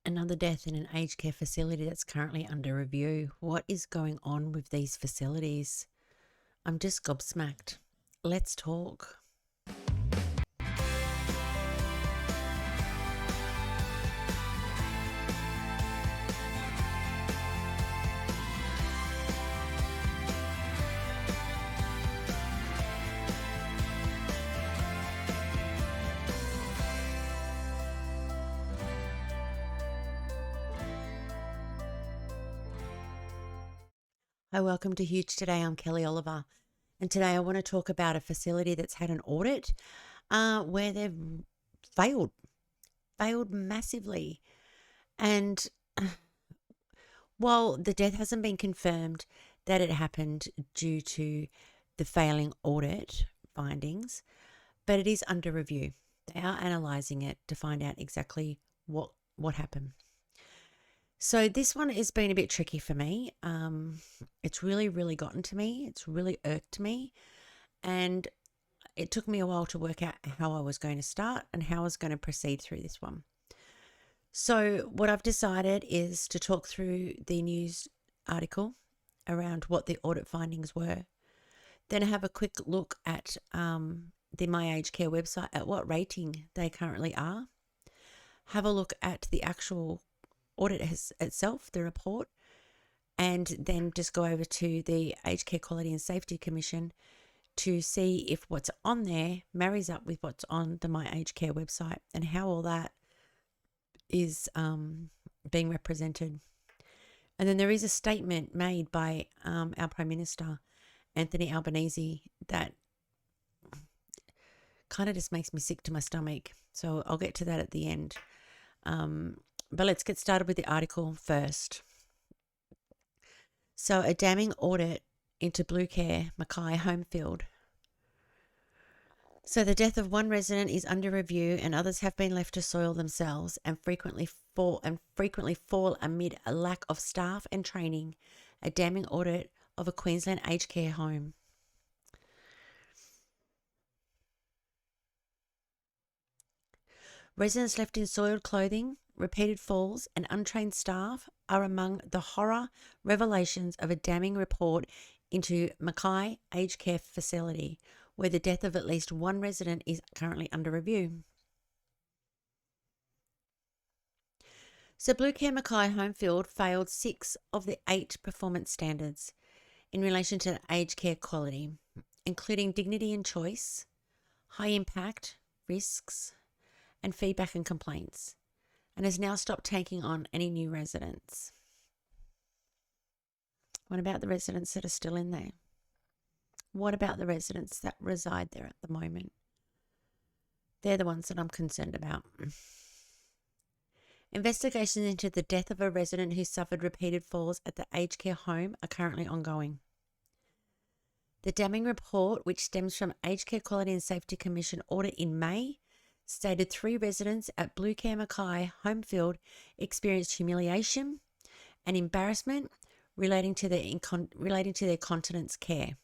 Another death in an aged care facility that's currently under review. What is going on with these facilities? I'm just gobsmacked. Let's talk. Hi, welcome to H.U.G.E today. I'm Kelly Oliver, and today I want to talk about a facility that's had an audit where they've failed massively. And while the death hasn't been confirmed that it happened due to the failing audit findings, but it is under review. They are analysing it to find out exactly what happened. So this one has been a bit tricky for me. It's really gotten to me. It's really irked me. And it took me a while to work out how I was going to start and how I was going to proceed through this one. So what I've decided is to talk through the news article around what the audit findings were. Then have a quick look at the MyAgedCare website at what rating they currently are. Have a look at the actual audit itself, the report, and then just go over to the Aged Care Quality and Safety Commission to see if what's on there marries up with what's on the MyAgedCare website and how all that is being represented. And then there is a statement made by our Prime Minister, Anthony Albanese, that kind of just makes me sick to my stomach. So I'll get to that at the end. But let's get started with the article first. So a damning audit into Blue Care Mackay Homefield. So the death of one resident is under review and others have been left to soil themselves and frequently fall amid a lack of staff and training. A damning audit of a Queensland aged care home. Residents left in soiled clothing, repeated falls and untrained staff are among the horror revelations of a damning report into Mackay Aged Care Facility, where the death of at least one resident is currently under review. So Blue Care Mackay Homefield failed 6 of the 8 performance standards in relation to aged care quality, including dignity and choice, high impact, risks, and feedback and complaints, and has now stopped taking on any new residents. What about the residents that are still in there? What about the residents that reside there at the moment? They're the ones that I'm concerned about. Investigations into the death of a resident who suffered repeated falls at the aged care home are currently ongoing. The damning report, which stems from Aged Care Quality and Safety Commission audit in May, stated 3 residents at Blue Care Mackay Homefield experienced humiliation and embarrassment relating to their continence care.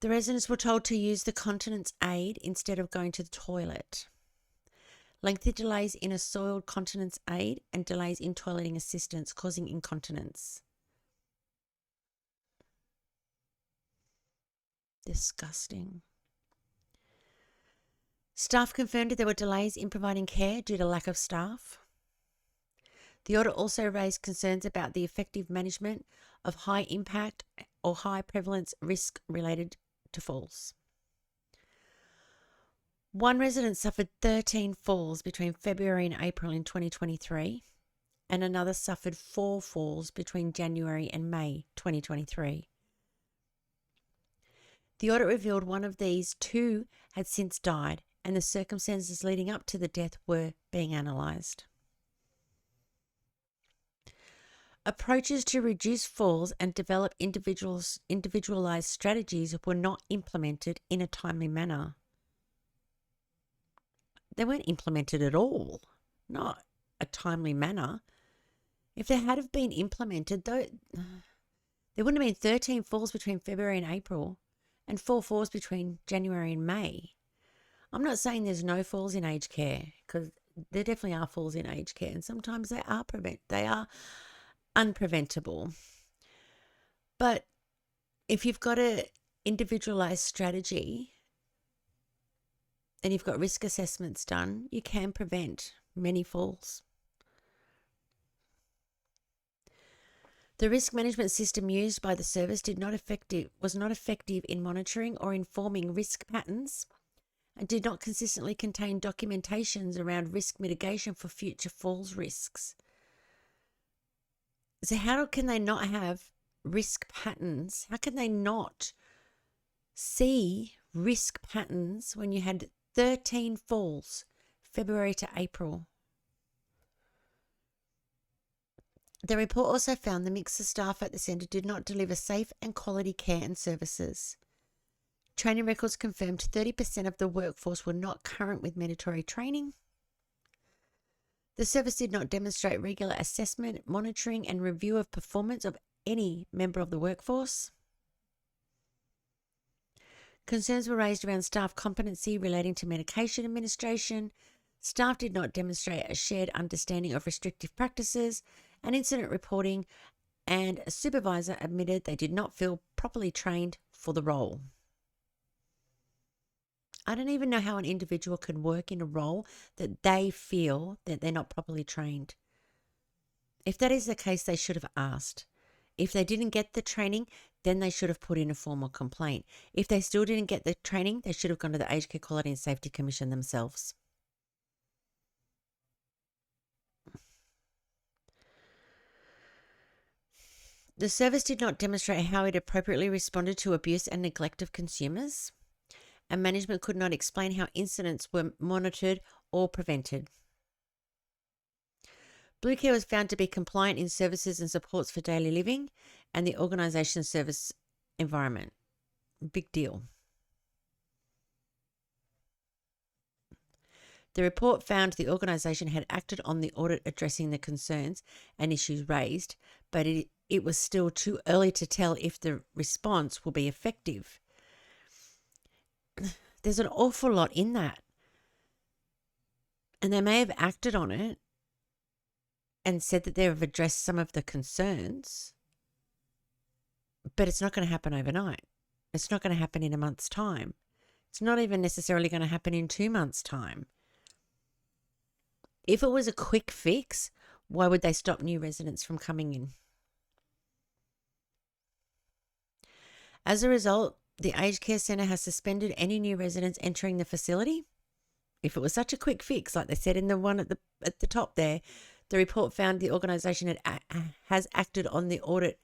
The residents were told to use the continence aid instead of going to the toilet. Lengthy delays in a soiled continence aid and delays in toileting assistance causing incontinence. Disgusting. Staff confirmed that there were delays in providing care due to lack of staff. The audit also raised concerns about the effective management of high impact or high prevalence risk related to falls. One resident suffered 13 falls between February and April in 2023, and another suffered 4 falls between January and May 2023. The audit revealed one of these 2 had since died, and the circumstances leading up to the death were being analysed. Approaches to reduce falls and develop individualised strategies were not implemented in a timely manner. They weren't implemented at all, not a timely manner. If they had have been implemented, though, there wouldn't have been 13 falls between February and April and 4 falls between January and May. I'm not saying there's no falls in aged care, because there definitely are falls in aged care, and sometimes they are unpreventable. But if you've got an individualized strategy and you've got risk assessments done, you can prevent many falls. The risk management system used by the service was not effective in monitoring or informing risk patterns, and did not consistently contain documentations around risk mitigation for future falls risks. So how can they not have risk patterns? How can they not see risk patterns when you had 13 falls, February to April? The report also found the mix of staff at the centre did not deliver safe and quality care and services. Training records confirmed 30% of the workforce were not current with mandatory training. The service did not demonstrate regular assessment, monitoring, and review of performance of any member of the workforce. Concerns were raised around staff competency relating to medication administration. Staff did not demonstrate a shared understanding of restrictive practices and incident reporting, and a supervisor admitted they did not feel properly trained for the role. I don't even know how an individual can work in a role that they feel that they're not properly trained. If that is the case, they should have asked. If they didn't get the training, then they should have put in a formal complaint. If they still didn't get the training, they should have gone to the Aged Care Quality and Safety Commission themselves. The service did not demonstrate how it appropriately responded to abuse and neglect of consumers, and management could not explain how incidents were monitored or prevented. Blue Care was found to be compliant in services and supports for daily living and the organisation's service environment. Big deal. The report found the organisation had acted on the audit addressing the concerns and issues raised, but it was still too early to tell if the response will be effective. There's an awful lot in that. And they may have acted on it and said that they have addressed some of the concerns, but it's not going to happen overnight. It's not going to happen in a month's time. It's not even necessarily going to happen in 2 months' time. If it was a quick fix, why would they stop new residents from coming in? As a result, the Aged Care Centre has suspended any new residents entering the facility. If it was such a quick fix, like they said in the one at the top there, the report found the organisation has acted on the audit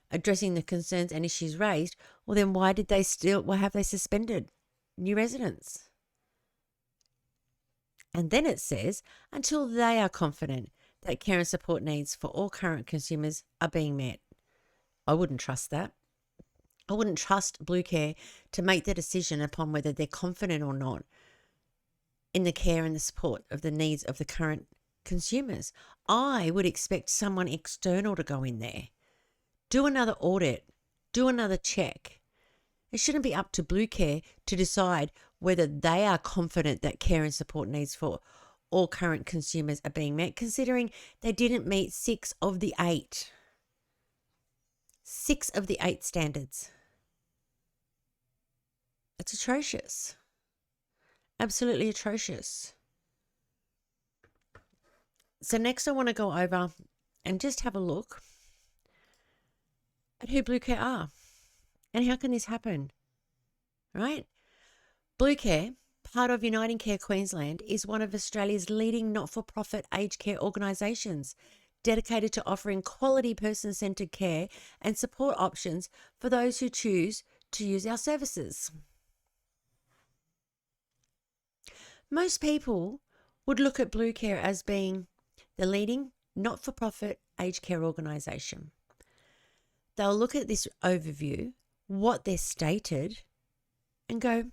addressing the concerns and issues raised. Well, then why have they suspended new residents? And then it says, until they are confident that care and support needs for all current consumers are being met. I wouldn't trust that. I wouldn't trust Blue Care to make the decision upon whether they're confident or not in the care and the support of the needs of the current consumers. I would expect someone external to go in there, do another audit, do another check. It shouldn't be up to Blue Care to decide whether they are confident that care and support needs for all current consumers are being met, considering they didn't meet 6 of the 8. 6 of the 8 standards. It's atrocious. Absolutely atrocious. So next I want to go over and just have a look at who Blue Care are and how can this happen, right? Blue Care, part of Uniting Care Queensland, is one of Australia's leading not-for-profit aged care organisations dedicated to offering quality person-centred care and support options for those who choose to use our services. Most people would look at Blue Care as being the leading not-for-profit aged care organisation. They'll look at this overview, what they're stated, and go,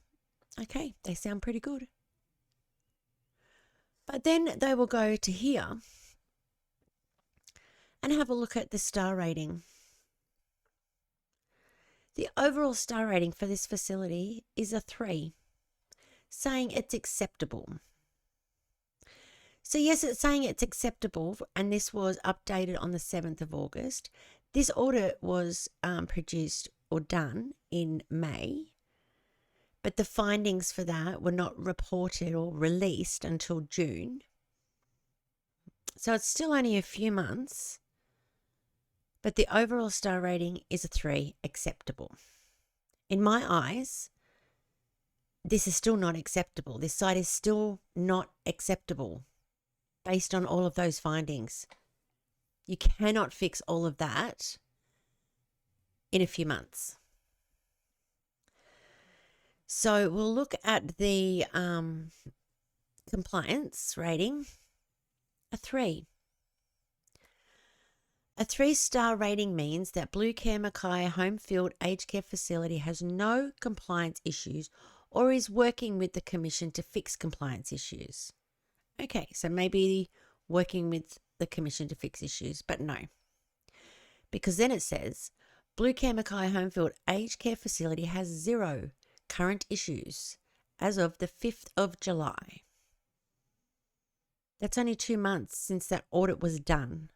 okay, they sound pretty good. But then they will go to here and have a look at the star rating. The overall star rating for this facility is a 3, saying it's acceptable. So yes, it's saying it's acceptable, and this was updated on the 7th of August. This audit was produced or done in May, but the findings for that were not reported or released until June. So it's still only a few months, but the overall star rating is a 3, acceptable. In my eyes, this is still not acceptable. This site is still not acceptable based on all of those findings. You cannot fix all of that in a few months. So we'll look at the compliance rating, a 3. A 3-star rating means that Blue Care Mackay Homefield aged care facility has no compliance issues or is working with the Commission to fix compliance issues. Okay, so maybe working with the Commission to fix issues, but no. Because then it says, Blue Care Mackay Homefield aged care facility has 0 current issues as of the 5th of July. That's only 2 months since that audit was done,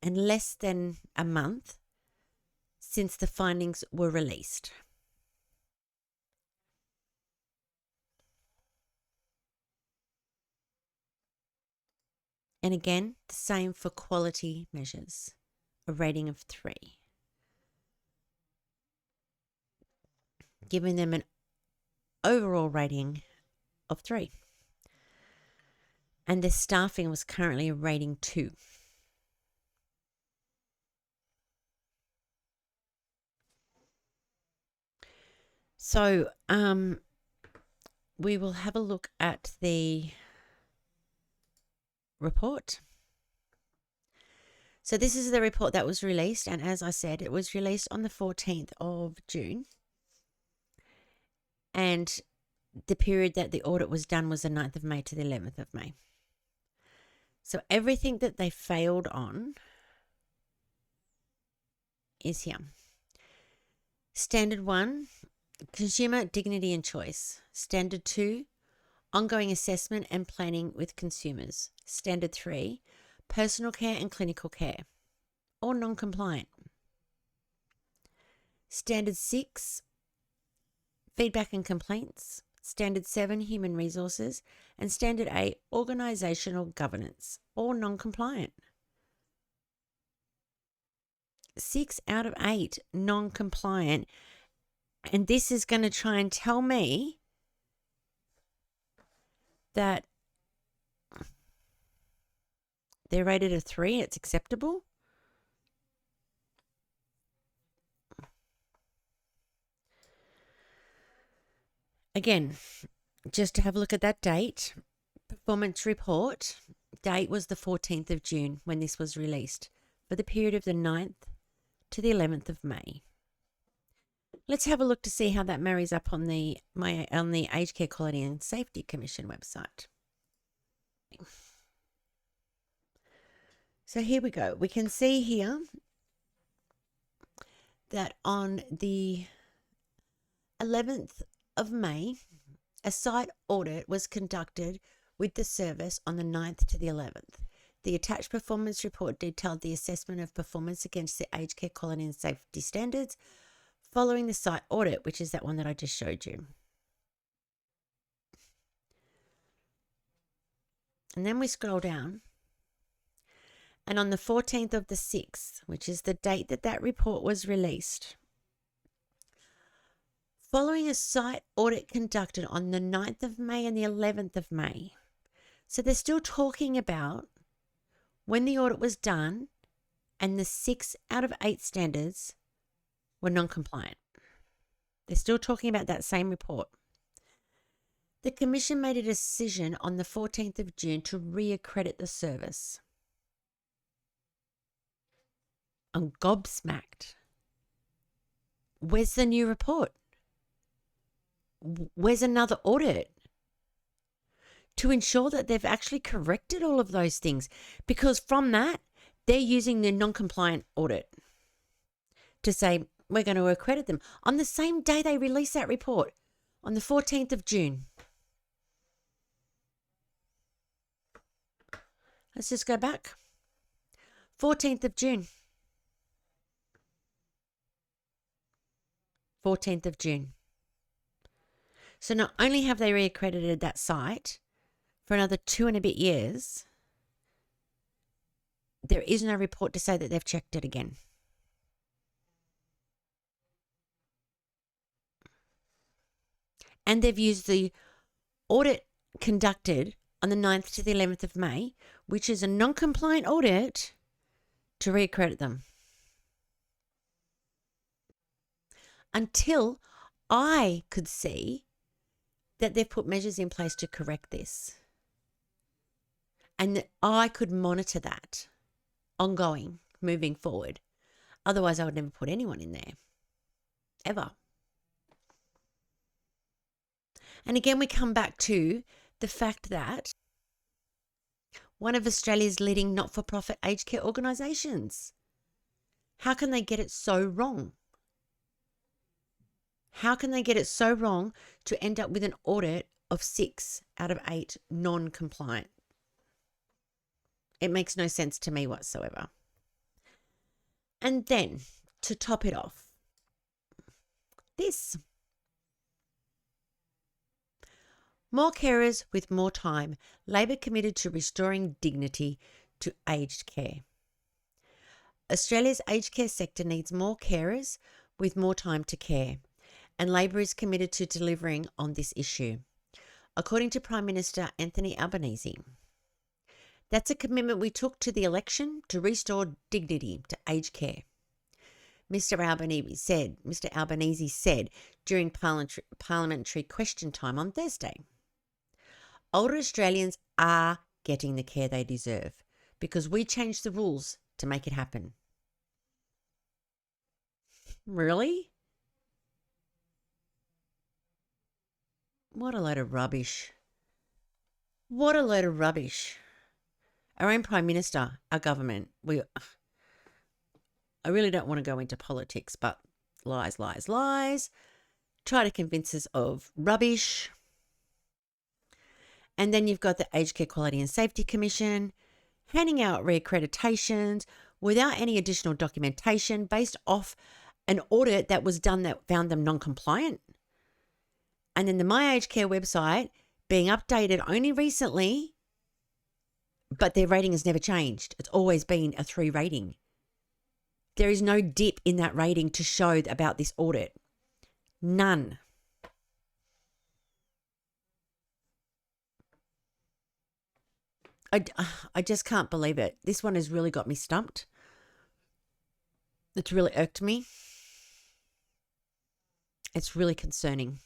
and less than a month since the findings were released. And again, the same for quality measures, a rating of 3. Giving them an overall rating of 3. And the staffing was currently a rating 2. So we will have a look at the report. So this is the report that was released, and as I said, it was released on the 14th of June. And the period that the audit was done was the 9th of May to the 11th of May. So everything that they failed on is here. Standard 1, consumer dignity and choice. Standard 2, ongoing assessment and planning with consumers. Standard 3, personal care and clinical care, or non-compliant. Standard 6, feedback and complaints. Standard 7, human resources. And Standard 8, organisational governance, or non-compliant. 6 out of 8 non-compliant. And this is going to try and tell me that they're rated a 3, it's acceptable. Again, just to have a look at that date, performance report date was the 14th of June when this was released for the period of the 9th to the 11th of May. Let's have a look to see how that marries up on the Aged Care Quality and Safety Commission website. So here we go. We can see here that on the 11th of May, a site audit was conducted with the service on the 9th to the 11th. The attached performance report detailed the assessment of performance against the aged care quality and safety standards following the site audit, which is that one that I just showed you. And then we scroll down. And on the 14th of the 6th, which is the date that that report was released, following a site audit conducted on the 9th of May and the 11th of May. So they're still talking about when the audit was done and the 6 out of 8 standards were non-compliant. They're still talking about that same report. The Commission made a decision on the 14th of June to reaccredit the service. I'm gobsmacked. Where's the new report? Where's another audit to ensure that they've actually corrected all of those things? Because from that, they're using the non-compliant audit to say, we're going to accredit them. On the same day they released that report, on the 14th of June. Let's just go back. 14th of June. 14th of June. So not only have they reaccredited that site for another 2 and a bit years, there is no report to say that they've checked it again. And they've used the audit conducted on the 9th to the 11th of May, which is a non-compliant audit, to reaccredit them. Until I could see that they've put measures in place to correct this. And that I could monitor that ongoing, moving forward. Otherwise, I would never put anyone in there. Ever. And again, we come back to the fact that one of Australia's leading not-for-profit aged care organisations, how can they get it so wrong? How can they get it so wrong to end up with an audit of 6 out of 8 non-compliant? It makes no sense to me whatsoever. And then, to top it off, this. More carers with more time. Labor committed to restoring dignity to aged care. Australia's aged care sector needs more carers with more time to care, and Labor is committed to delivering on this issue, according to Prime Minister Anthony Albanese. That's a commitment we took to the election to restore dignity to aged care. Mr. Albanese said during parliamentary question time on Thursday. Older Australians are getting the care they deserve because we changed the rules to make it happen. Really? What a load of rubbish. What a load of rubbish. Our own Prime Minister, our government, I really don't want to go into politics, but lies, lies, lies. Try to convince us of rubbish. And then you've got the Aged Care Quality and Safety Commission handing out reaccreditations without any additional documentation based off an audit that was done that found them non-compliant. And then the MyAgedCare website being updated only recently, but their rating has never changed. It's always been a 3 rating. There is no dip in that rating to show about this audit. None. I just can't believe it. This one has really got me stumped. It's really irked me. It's really concerning.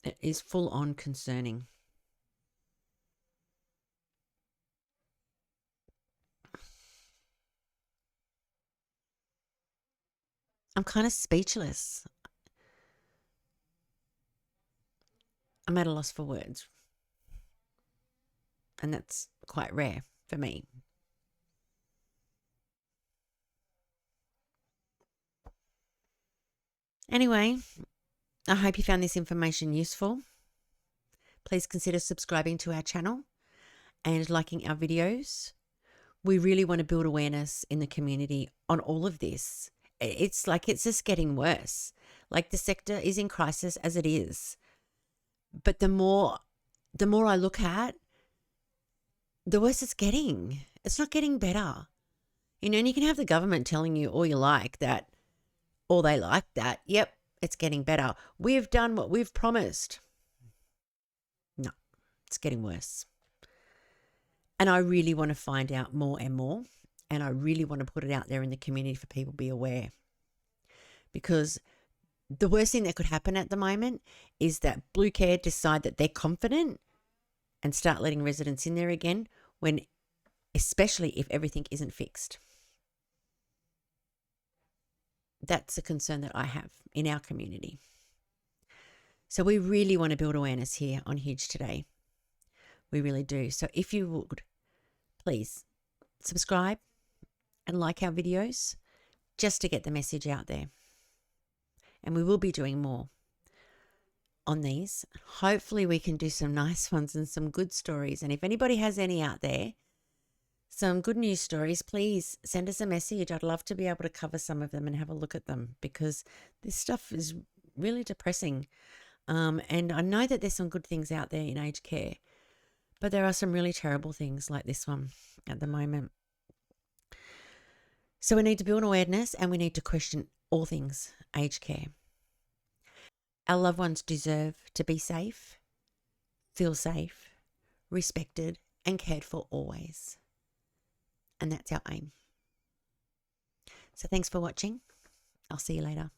It is full on concerning. I'm kind of speechless. I'm at a loss for words. And that's quite rare for me. Anyway, I hope you found this information useful. Please consider subscribing to our channel and liking our videos. We really want to build awareness in the community on all of this. It's just getting worse. Like, the sector is in crisis as it is. But the more I look at, the worse it's getting. It's not getting better. And you can have the government telling you all you like that, or they like that, yep, it's getting better. We've done what we've promised. No, it's getting worse. And I really want to find out more and more. And I really want to put it out there in the community for people to be aware. Because the worst thing that could happen at the moment is that Blue Care decide that they're confident and start letting residents in there again, when, especially if everything isn't fixed. That's a concern that I have in our community. So we really want to build awareness here on H.U.G.E today. We really do. So if you would, please subscribe and like our videos just to get the message out there. And we will be doing more on these. Hopefully we can do some nice ones and some good stories. And if anybody has any out there, some good news stories, please send us a message. I'd love to be able to cover some of them and have a look at them, because this stuff is really depressing. And I know that there's some good things out there in aged care, but there are some really terrible things like this one at the moment. So we need to build awareness, and we need to question all things aged care. Our loved ones deserve to be safe, feel safe, respected, and cared for always. And that's our aim. So thanks for watching. I'll see you later.